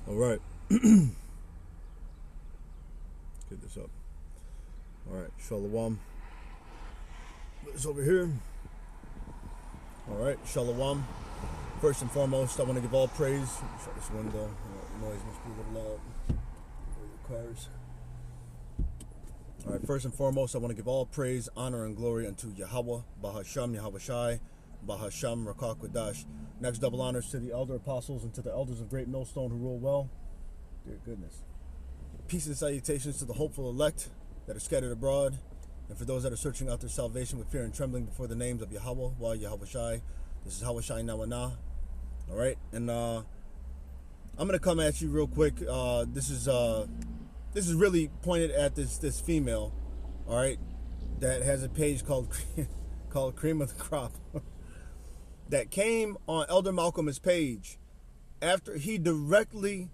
All right. Get this up. All right. Shalom. It's over here. All right. Shalom. First and foremost, I want to give all praise. Shut this window. The noise must be a little loud. It requires. All right. First and foremost, I want to give all praise, honor, and glory unto Yahweh, Bahasham, Yahweh Shai, Bahasham, Rakak Wadash. Next, double honors to the elder apostles and to the elders of Great Millstone who rule well. Dear goodness. Peace and salutations to the hopeful elect that are scattered abroad, and for those that are searching out their salvation with fear and trembling before the names of Yahweh, Wah Yahweh Shai. This is Yahweh Shai Nawana. All right, and I'm gonna come at you real quick. This is really pointed at this female, all right, that has a page called Cream of the Crop, that came on Elder Malcolm's page after he directly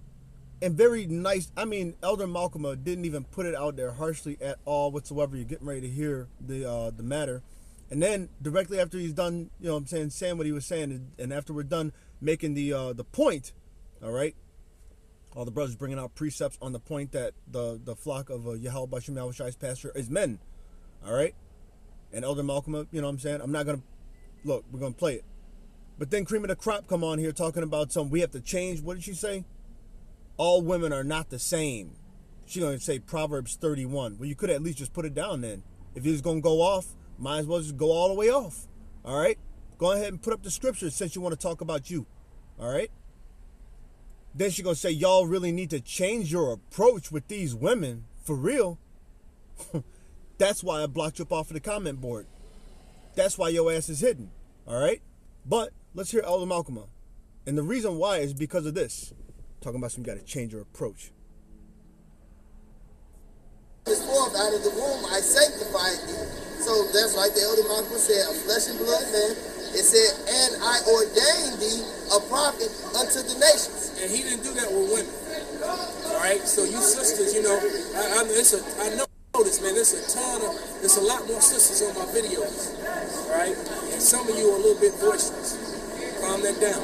and very nice. I mean, Elder Malcolm didn't even put it out there harshly at all whatsoever. You're getting ready to hear the matter, and then directly after he's done, you know what I'm saying what he was saying, and after we're done making the point, all right, all the brothers bringing out precepts on the point that the flock of Yahweh Bashim Yahweh Shai's pasture is men, all right, and Elder Malcolm, you know what I'm saying. I'm not gonna look. We're gonna play it, but then Cream of the Crop come on here talking about we have to change. What did she say? All women are not the same. She's going to say Proverbs 31. Well, you could at least just put it down then. If you're going to go off, might as well just go all the way off. All right? Go ahead and put up the scriptures since you want to talk about you. All right? Then she's going to say, y'all really need to change your approach with these women. For real. That's why I blocked you up off of the comment board. That's why your ass is hidden. All right? But let's hear Elder Malcolm. And the reason why is because of this. Talking about you got to change your approach. Forth out of the womb, I sanctified thee. So that's like the elder Malcolm said, a flesh and blood man. It said, and I ordained thee a prophet unto the nations. And he didn't do that with women. All right. So you sisters, you know, I know this, man. There's a lot more sisters on my videos. All right. And some of you are a little bit boisterous. Calm that down.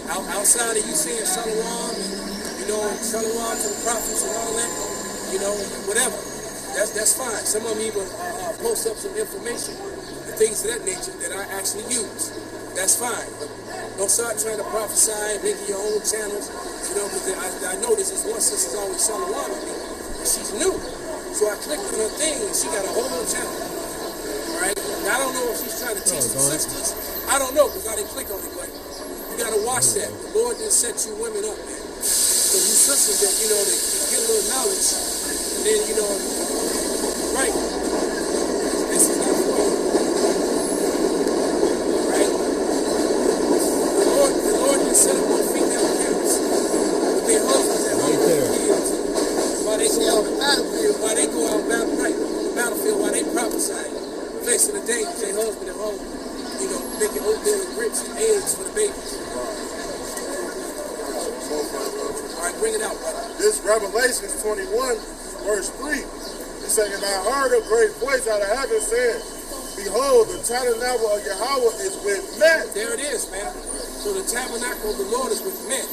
Outside of you saying shalom, you know, shalom to the prophets and all that, you know, whatever. That's fine. Some of them even post up some information and things of that nature that I actually use. That's fine. But don't start trying to prophesy and making your own channels, you know, because I know this is one sister's always shalom on me, and she's new. So I clicked on her thing and she got a whole other channel. All right? Now, I don't know if she's trying to teach the sisters. I don't know because I didn't click on it, but you gotta watch that. The Lord didn't set you women up, man. So you sisters that, you know, that get a little knowledge, and then, you know, right, this is not for you. Right? The Lord didn't set up no female parents with their husbands at home with their kids. While they go out on the battlefield, while they on the battlefield, while they prophesy, facing the dangers, their husband at home, you know, making oatmeal and grits and eggs for the babies. All right, bring it out, brother. This Revelation 21, verse 3. It's saying, and I heard a great voice out of heaven saying, behold, the tabernacle of Yahweh is with men. There it is, man. So the tabernacle of the Lord is with men.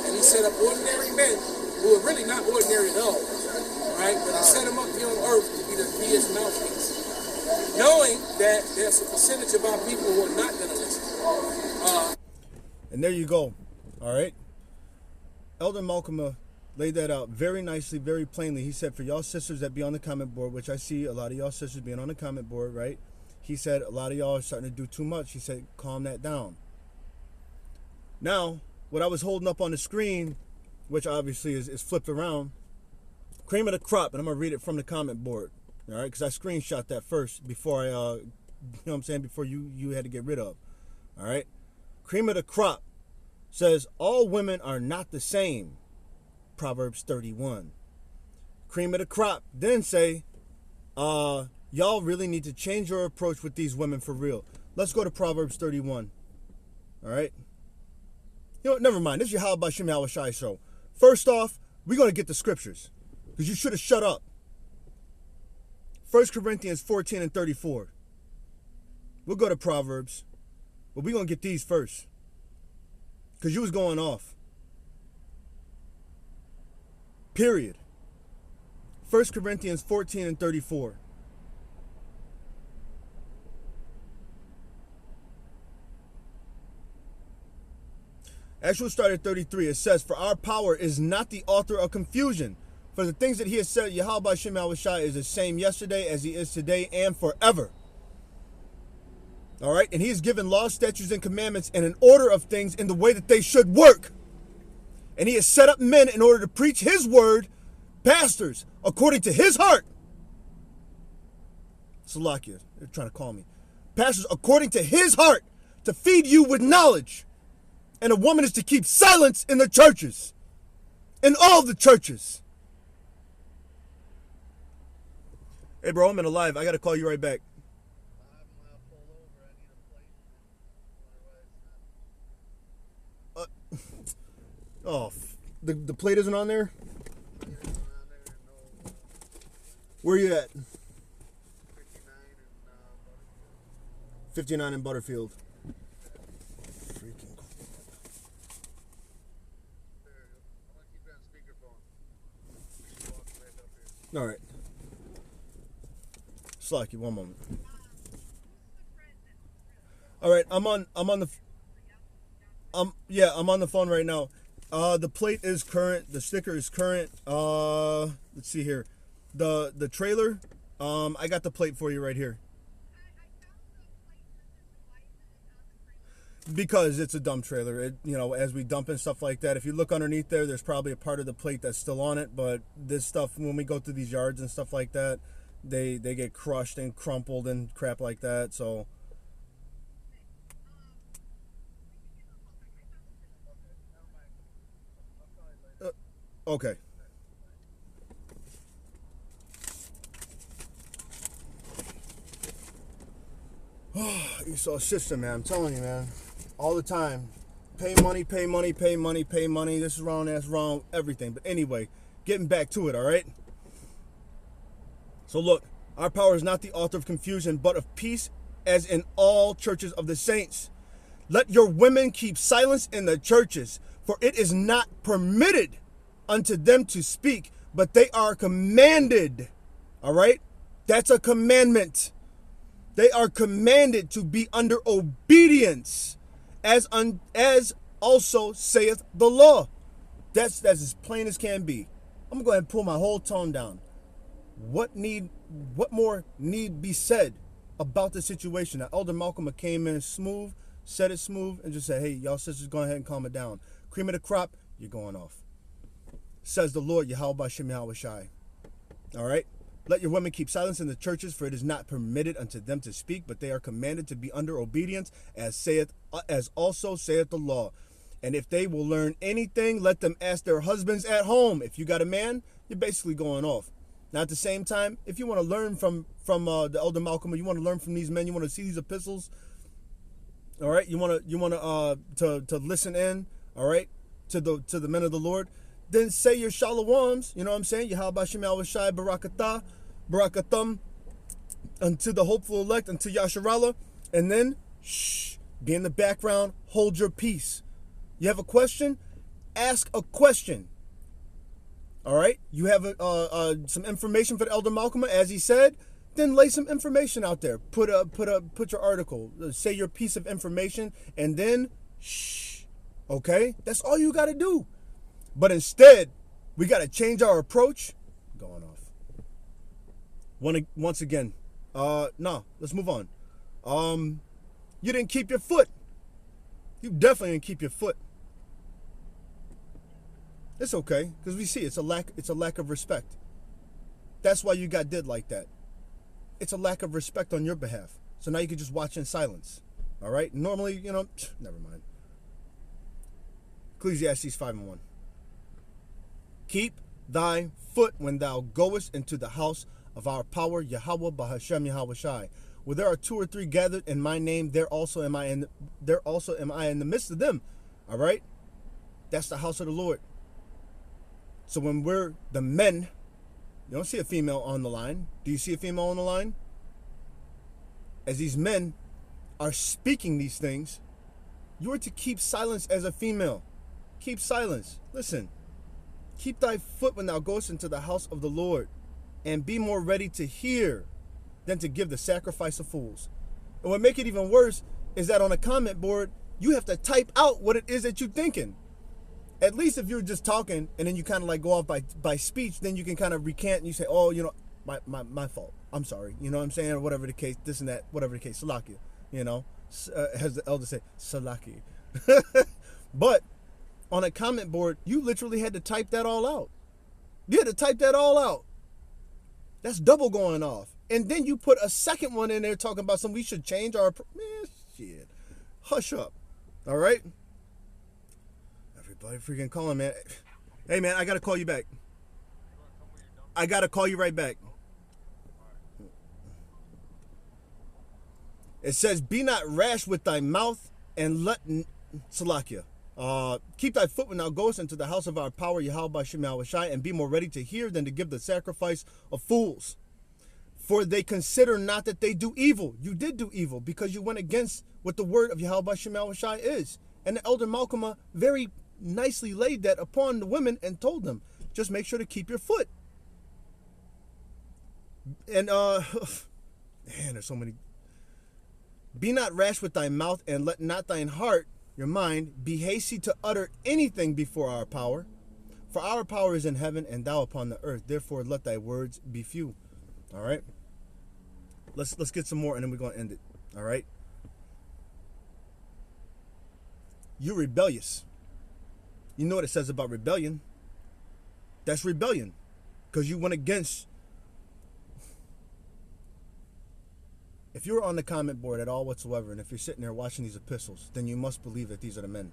And he set up ordinary men who are really not ordinary at all. Right? But he set them up here on earth to be his mouthpiece. Knowing that there's a percentage of our people who are not going to listen. And there you go. All right. Elder Malcolm laid that out very nicely, very plainly. He said, for y'all sisters that be on the comment board, which I see a lot of y'all sisters being on the comment board, right? He said, a lot of y'all are starting to do too much. He said, calm that down. Now, what I was holding up on the screen, which obviously is flipped around, Cream of the Crop, and I'm going to read it from the comment board, all right? Because I screenshot that first before I, you know what I'm saying, before you had to get rid of, all right? Cream of the Crop says, all women are not the same. Proverbs 31. Cream of the Crop then say, y'all really need to change your approach with these women for real. Let's go to Proverbs 31. All right? You know what? Never mind. This is your How About Shem Yahweh Shai show. First off, we're going to get the scriptures because you should have shut up. 1 Corinthians 14 and 34. We'll go to Proverbs, but we're going to get these first. Because you was going off. Period. 1 Corinthians 14 and 34. Actually, start at 33. It says, "For our power is not the author of confusion. For the things that he has said, Yahweh Shem Yahushai is the same yesterday as he is today and forever." All right? And he has given laws, statutes, and commandments and an order of things in the way that they should work. And he has set up men in order to preach his word, pastors, according to his heart. Salakia, they're trying to call me. Pastors, according to his heart, to feed you with knowledge. And a woman is to keep silence in the churches. In all the churches. Hey, bro, I'm in a live. I got to call you right back. Oh, the plate isn't on there? Where are you at? 59 in Butterfield. Freaking cool. All right. Slacky, one moment. All right, I'm on the phone right now. The plate is current. The sticker is current. Let's see here. The trailer. I got the plate for you right here. Because it's a dump trailer. It, as we dump and stuff like that. If you look underneath there's probably a part of the plate that's still on it. But this stuff, when we go through these yards and stuff like that, they get crushed and crumpled and crap like that. So. Okay. Esau system, man. I'm telling you, man. All the time. Pay money, pay money, pay money, pay money. This is wrong, that's wrong, everything. But anyway, getting back to it, all right? So look, our power is not the author of confusion, but of peace, as in all churches of the saints. Let your women keep silence in the churches, for it is not permitted unto them to speak, but they are commanded. All right? That's a commandment. They are commanded to be under obedience, as also saith the law. That's as plain as can be. I'm gonna go ahead and pull my whole tone down. What more need be said about the situation? Now, Elder Malcolm came in smooth, said it smooth, and just said, "Hey, y'all sisters, go ahead and calm it down. Cream of the crop, you're going off. Says the Lord, Yahweh Shem Yahushai." All right? Let your women keep silence in the churches, for it is not permitted unto them to speak, but they are commanded to be under obedience, as also saith the law. And if they will learn anything, let them ask their husbands at home. If you got a man, you're basically going off. Now, at the same time, if you want to learn from the Elder Malcolm, or you want to learn from these men, you want to see these epistles, all right, you want to listen in, all right, to the men of the Lord, then say your shalawams, you know what I'm saying? Yahweh Shem Yahushai barakatah, barakathum, unto the hopeful elect, unto Yasharallah, and then be in the background, hold your peace. You have a question? Ask a question. All right? You have some information for the Elder Malcolm, as he said, then lay some information out there. Put your article, say your piece of information, and then okay? That's all you got to do. But instead, we got to change our approach. Going off. Once again, no, let's move on. You didn't keep your foot. You definitely didn't keep your foot. It's okay, because we see it's a lack of respect. That's why you got did like that. It's a lack of respect on your behalf. So now you can just watch in silence. All right? Normally, never mind. Ecclesiastes 5:1. Keep thy foot when thou goest into the house of our power, Yahweh Bahashem Yahushai. Where there are 2 or 3 gathered in my name, there also am I in the midst of them. All right? That's the house of the Lord. So when we're the men, you don't see a female on the line. Do you see a female on the line? As these men are speaking these things, you are to keep silence as a female. Keep silence. Listen. Keep thy foot when thou goest into the house of the Lord, and be more ready to hear than to give the sacrifice of fools. And what make it even worse is that on a comment board, you have to type out what it is that you're thinking. At least if you're just talking and then you kind of like go off by speech, then you can kind of recant and you say, oh, my fault. I'm sorry. You know what I'm saying? Or whatever the case, this and that, whatever the case, Salakia. As the elders say, Salaki. But on a comment board, you literally had to type that all out. You had to type that all out. That's double going off. And then you put a second one in there talking about we should change our... Man, shit. Hush up. All right? Everybody freaking calling, man. Hey, man, I got to call you back. I got to call you right back. It says, be not rash with thy mouth and let... Salakia. Keep thy foot when thou goest into the house of our power, Yahweh B'Shem Yahushai, and be more ready to hear than to give the sacrifice of fools. For they consider not that they do evil. You did do evil because you went against what the word of Yahweh B'Shem Yahushai is. And the elder Malcolm very nicely laid that upon the women and told them, just make sure to keep your foot. And, man, there's so many. Be not rash with thy mouth, and let not thine heart, your mind, be hasty to utter anything before our power. For our power is in heaven, and thou upon the earth. Therefore, let thy words be few. All right? Let's get some more, and then we're going to end it. All right? You're rebellious. You know what it says about rebellion. That's rebellion. Because you went against... If you're on the comment board at all whatsoever, and if you're sitting there watching these epistles, then you must believe that these are the men.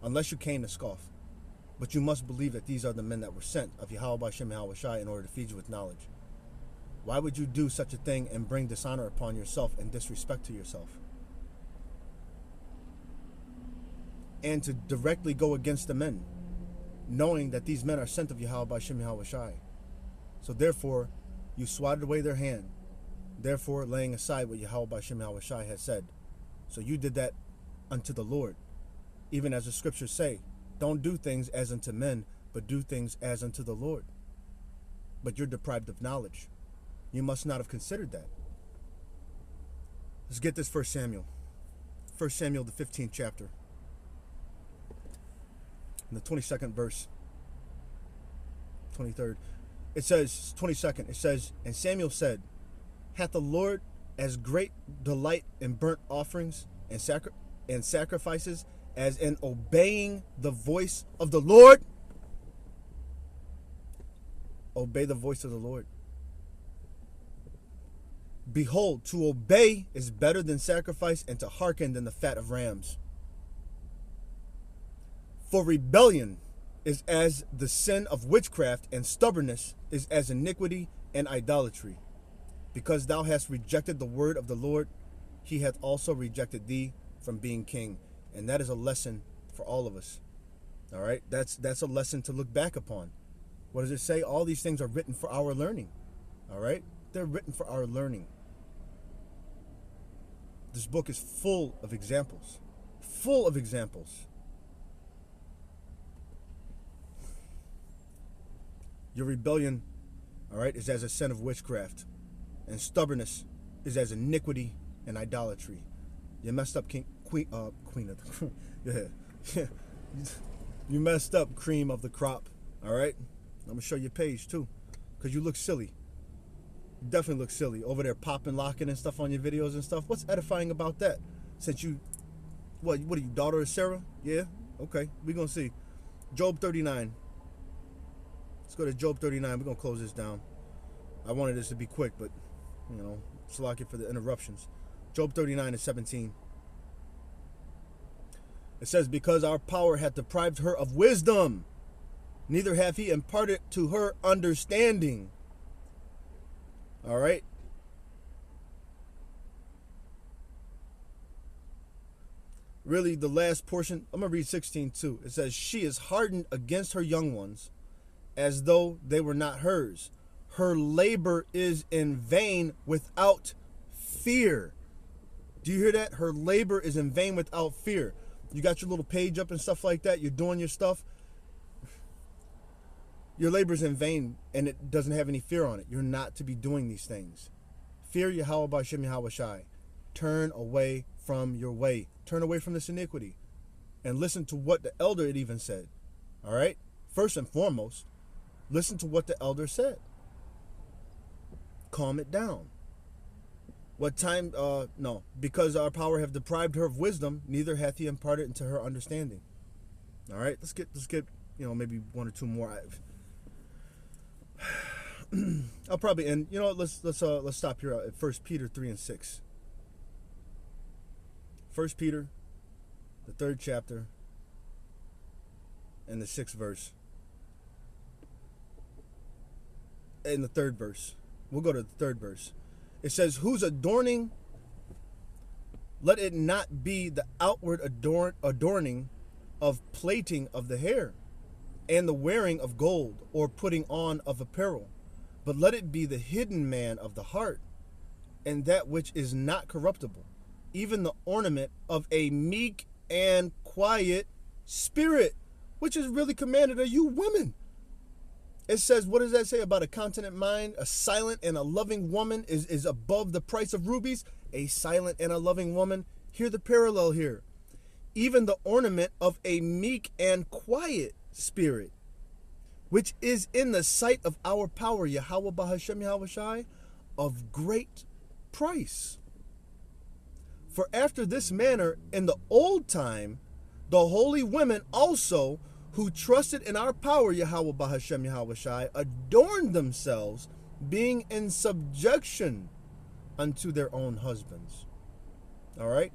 Unless you came to scoff. But you must believe that these are the men that were sent of Yahweh B'Shem Yahushai in order to feed you with knowledge. Why would you do such a thing and bring dishonor upon yourself and disrespect to yourself? And to directly go against the men, knowing that these men are sent of Yahweh B'Shem Yahushai. So therefore, you swatted away their hand, therefore laying aside what Yahweh B'Shem Yahushai has said. So you did that unto the Lord. Even as the scriptures say, don't do things as unto men, but do things as unto the Lord. But you're deprived of knowledge. You must not have considered that. Let's get this 1 Samuel. 1 Samuel, the 15th chapter. In the 22nd verse. 23rd. It says, 22nd, it says, and Samuel said, hath the Lord as great delight in burnt offerings and sacrifices as in obeying the voice of the Lord? Obey the voice of the Lord. Behold, to obey is better than sacrifice, and to hearken than the fat of rams. For rebellion is as the sin of witchcraft, and stubbornness is as iniquity and idolatry. Because thou hast rejected the word of the Lord, he hath also rejected thee from being king. And that is a lesson for all of us. All right? That's a lesson to look back upon. What does it say? All these things are written for our learning. All right? They're written for our learning. This book is full of examples. Full of examples. Your rebellion, all right, is as a sin of witchcraft. And stubbornness is as iniquity and idolatry. You messed up queen of the yeah. You messed up cream of the crop. All right? I'm going to show you a page too. Because you look silly. You definitely look silly. Over there popping, locking and stuff on your videos and stuff. What's edifying about that? Since you, what are you, daughter of Sarah? Yeah? Okay. We're going to see. Job 39. Let's go to Job 39. We're going to close this down. I wanted this to be quick, but, you know, Salakia for the interruptions. Job 39 and 17. It says, because our power hath deprived her of wisdom, neither hath he imparted to her understanding. All right. Really, the last portion, I'm going to read 16 too. It says, she is hardened against her young ones, as though they were not hers. Her labor is in vain without fear. Do you hear that? Her labor is in vain without fear. You got your little page up and stuff like that. You're doing your stuff. your labor is in vain and it doesn't have any fear on it. You're not to be doing these things. Fear Yahweh B'Hashem Yahweh Shai. Turn away from your way. Turn away from this iniquity. And listen to what the elder had even said. All right? First and foremost, listen to what the elder said. Calm it down. What time, no, because our power have deprived her of wisdom, neither hath he imparted into her understanding. All right, let's get, maybe one or two more. I'll probably end. You know what? Let's stop here at 1 Peter 3:6. 1 Peter, the 3rd chapter, and the 6th verse. And the 3rd verse. We'll go to the 3rd verse. It says, whose adorning, let it not be the outward adorning of plaiting of the hair, and the wearing of gold, or putting on of apparel, but let it be the hidden man of the heart, and that which is not corruptible, even the ornament of a meek and quiet spirit, which is really commanded of you women. It says, what does that say about a continent mind? A silent and a loving woman is above the price of rubies. A silent and a loving woman. Hear the parallel here. Even the ornament of a meek and quiet spirit, which is in the sight of our power, Yahweh B'Hashem Yahweh Shai, of great price. For after this manner, in the old time, the holy women also, who trusted in our power, Yahweh B'Hashem Yahweh Shai, adorned themselves, being in subjection unto their own husbands. All right?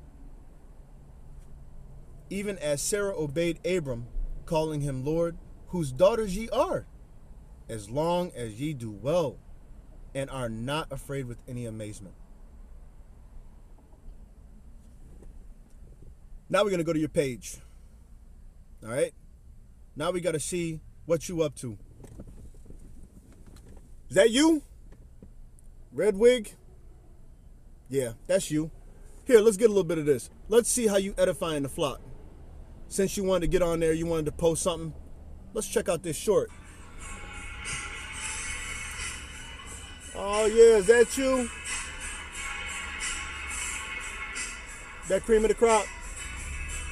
Even as Sarah obeyed Abram, calling him Lord, whose daughters ye are, as long as ye do well, and are not afraid with any amazement. Now we're going to go to your page. All right? Now we got to see what you up to. Is that you? Red wig? Yeah, that's you. Here, let's get a little bit of this. Let's see how you edifying the flock. Since you wanted to get on there, you wanted to post something, let's check out this short. Oh, yeah, is that you? That cream of the crop?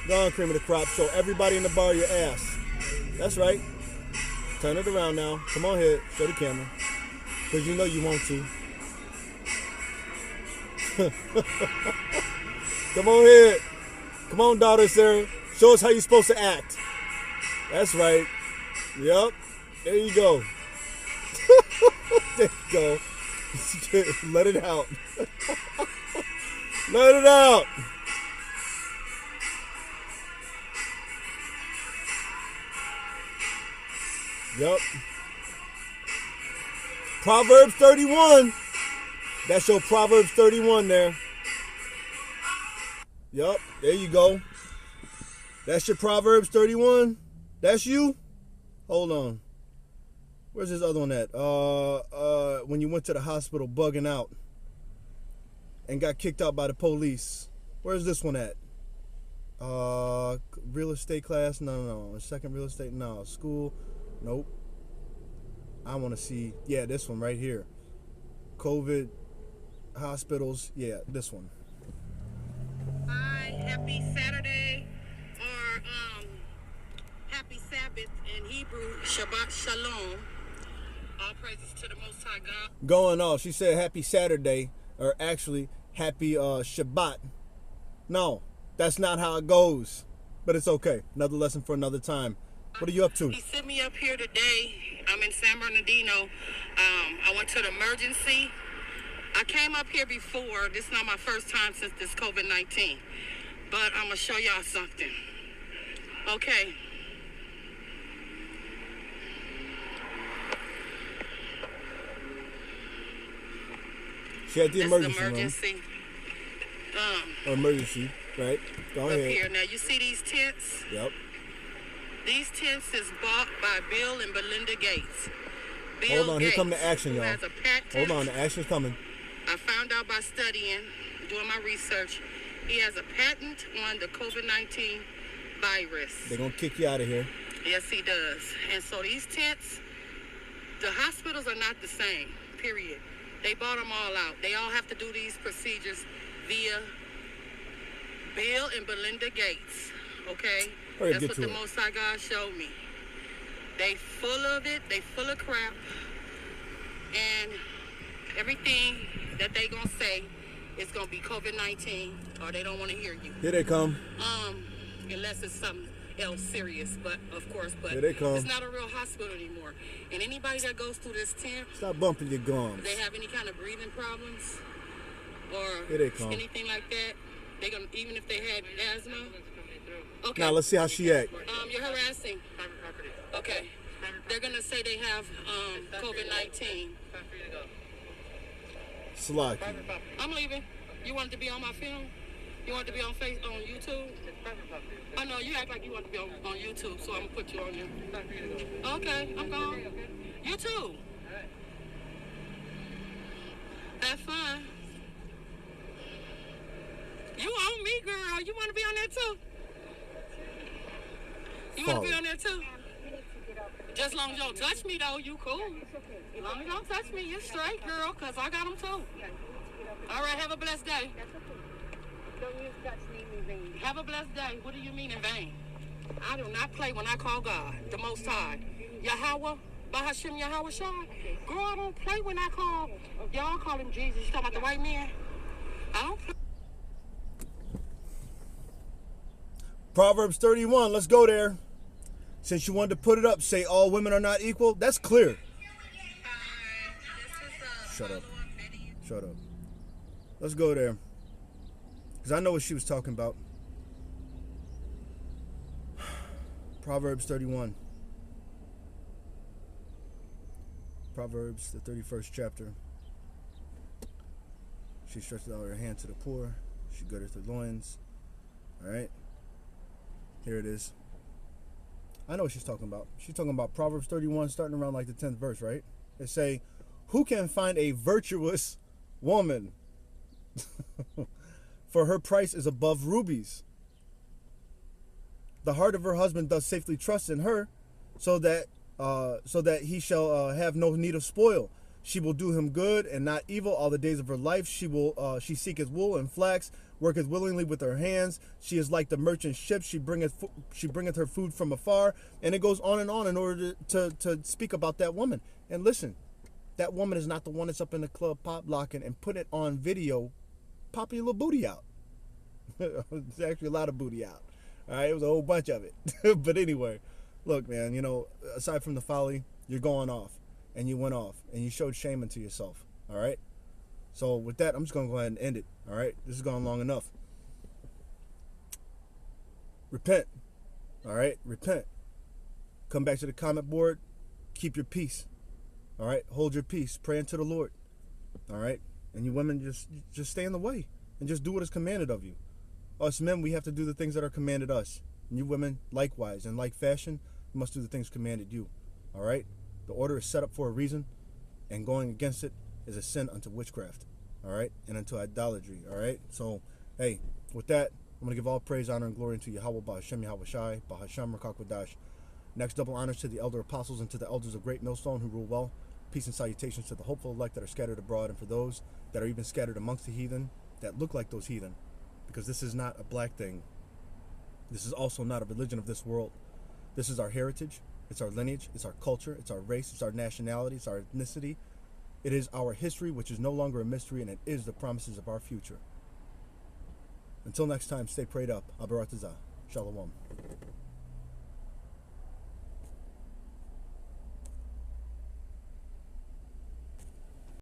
Go on, cream of the crop. Show everybody in the bar your ass. That's right. Turn it around now. Come on here. Show the camera. Because you know you want to. Come on here. Come on, daughter, sir. Show us how you're supposed to act. That's right. Yep. There you go. There you go. Let it out. Let it out. Yep. Proverbs 31. That's your Proverbs 31 there. Yep. There you go. That's your Proverbs 31. That's you. Hold on. Where's this other one at? When you went to the hospital bugging out and got kicked out by the police. Where's this one at? Real estate class? No. Second real estate? No. School? Nope. I want to see, yeah, this one right here. COVID, hospitals, yeah, this one. Hi, happy Saturday, or happy Sabbath in Hebrew, Shabbat Shalom. All praises to the Most High God. Going off, she said happy Saturday, or actually happy Shabbat. No, that's not how it goes, but it's okay. Another lesson for another time. What are you up to? He sent me up here today. I'm in San Bernardino. I went to the emergency. I came up here before. This is not my first time since this COVID-19. But I'm going to show y'all something. Okay. She had the emergency emergency. room. Emergency, right? Go ahead. Up here. Now, you see these tents? Yep. These tents is bought by Bill and Belinda Gates. Bill Hold on, Gates, here come the action, y'all. has a patent. Hold on, the action's coming. I found out by studying, doing my research, he has a patent on the COVID-19 virus. They're going to kick you out of here. Yes, he does. And so these tents The hospitals are not the same, period. They bought them all out. They all have to do these procedures via Bill and Belinda Gates, okay? Right, that's what the it. Most High God showed me. They full of it. They full of crap. And everything that they gonna say is gonna be COVID-19, or they don't want to hear you. Here they come. Unless it's something else serious, but of course, but Here they come. it's not a real hospital anymore. And anybody that goes through this tent, Stop bumping your gums. they have any kind of breathing problems or Here they come. anything like that, they gonna, even if they had asthma. Okay. Now let's see how she act. You're harassing. Okay. They're gonna say they have COVID-19. Salaki. I'm leaving. You wanted to be on my film? You want to be on YouTube? Oh no, you act like you want to be on YouTube, so I'm gonna put you on there. Okay, I'm gone. You too. That's fine. You on me, girl. You want to be on there too? You want to be on there too? Just as long as you don't touch me, though, you cool. As long as you don't touch me, you're straight, girl, because I got them too. All right, have a blessed day. Don't use God's name in vain. Have a blessed day. What do you mean in vain? I do not play when I call God, the Most High. Yahweh, Bahashim Yahweh Shai. Girl, I don't play when I call. Y'all call him Jesus. You talking about the white man? I don't play. Proverbs 31. Let's go there. Since you wanted to put it up, say all women are not equal. That's clear. Shut up. Shut up. Let's go there. Because I know what she was talking about. Proverbs 31. Proverbs, the 31st chapter. She stretches out her hand to the poor. She girdeth her loins. All right. Here it is. I know what she's talking about. She's talking about Proverbs 31, starting around like the 10th verse, right? They say, who can find a virtuous woman? For her price is above rubies. The heart of her husband does safely trust in her, so that he shall have no need of spoil. She will do him good and not evil all the days of her life. She seeketh wool and flax, worketh willingly with her hands. She is like the merchant ship. She bringeth her food from afar. And it goes on in order to speak about that woman. And listen, that woman is not the one that's up in the club pop locking and put it on video, popping your little booty out. There's actually a lot of booty out. All right, it was a whole bunch of it. But anyway, look, man, you know, aside from the folly, you're going off. And you went off. And you showed shame unto yourself. All right? So with that, I'm just going to go ahead and end it. All right? This has gone long enough. Repent. All right? Repent. Come back to the comment board. Keep your peace. All right? Hold your peace. Pray unto the Lord. All right? And you women, just stay in the way. And just do what is commanded of you. Us men, we have to do the things that are commanded us. And you women, likewise. In like fashion, you must do the things commanded you. All right? The order is set up for a reason, and going against it is a sin unto witchcraft, all right, and unto idolatry, all right? So, hey, with that, I'm going to give all praise, honor, and glory unto Yahweh, Bahashem, Yahweh Shai, Bahasham, Rakakwadash. Next, double honors to the elder apostles and to the elders of Great Millstone who rule well. Peace and salutations to the hopeful elect that are scattered abroad, and for those that are even scattered amongst the heathen that look like those heathen, because this is not a black thing. This is also not a religion of this world. This is our heritage. It's our lineage, it's our culture, it's our race, it's our nationality, it's our ethnicity. It is our history, which is no longer a mystery, and it is the promises of our future. Until next time, stay prayed up. Abaratazah. Shalom.